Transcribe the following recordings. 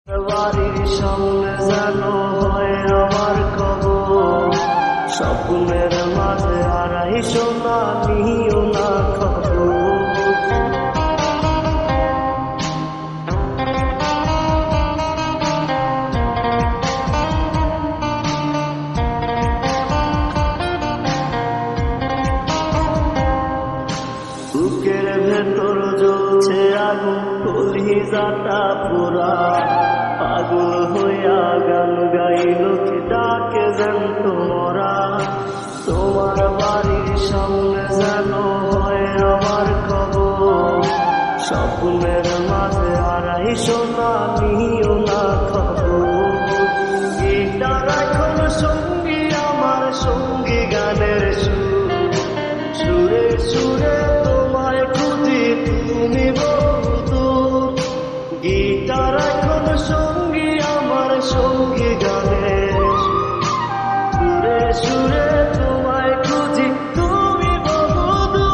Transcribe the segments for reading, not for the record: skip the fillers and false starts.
বাড়ির সামনে যেন হয় আমার কবর, স্বপ্নের মাঝে হারাই সোনা নিও না খবর। বুকের ভেতর জ্বলছে আগুন, কলিজাটা পোড়া, পাগল হইয়া গান গাইল কি ডাকে জ্যান্ত মরা। তোমার বাড়ির সামনে যেন হয় আমার কবর, স্বপ্নের মাঝে হারাই সোনা নিও না খবর। গিটার এখন সঙ্গী আমার, সঙ্গী গানের সুর, সুরে সুরে তোমায় খুঁজি তুমি বহুদূর। গিটার এখন সঙ্গী আমার, সঙ্গী গানের সুরে সুরে তোমায় খুঁজি তুমি বহুদূর।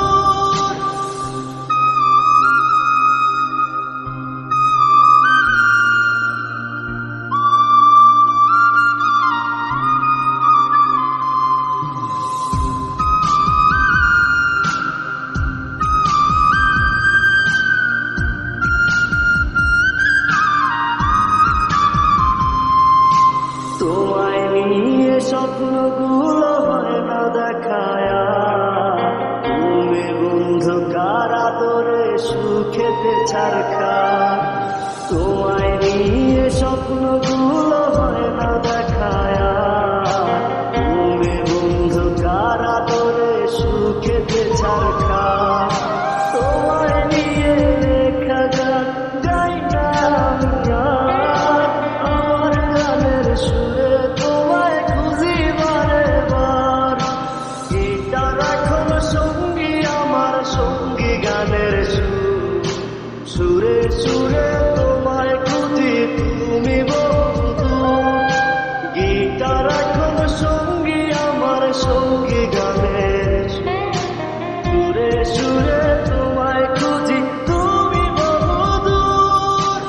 তোমায় নিয়ে স্বপ্নগুলো হয় না দেখায়া, তুমি বন্ধু কারা ধরে সুখেতে ছাড়খা। তোমায় নিয়ে স্বপ্নগুলো হয় না দেখায়া, তুমি বন্ধু কারা ধরে সুখেতে ছাড়খা। তোমায় নিয়ে লেখা গান গাই না আমি আর, আমার গানের সুরে তোমায় খুঁজি বারে বার। গিটার এখন সঙ্গী আমার, সঙ্গী গানের সুর, সুরে সুরে তোমায় খুঁজি তুমি বহুদূর। গিটার এখন সঙ্গী আমার, সঙ্গী গানের সুরে সুরে তোমায় খুঁজি তুমি বহুদূর।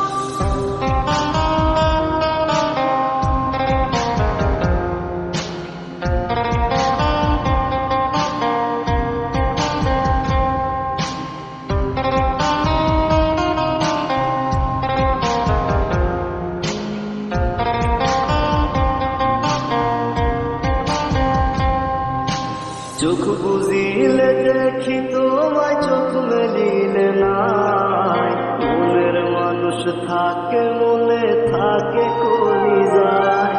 চোখ বুঝিলে দেখি তোমায়, চোখ মেলিলে নাই। মনের মানুষ থাকে মনে থাকে কলিজায়।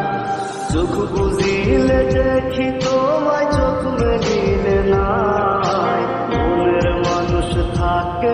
চোখ বুঝিলে দেখি তোমায়, চোখ মেলিলে নাই। মনের মানুষ থাকে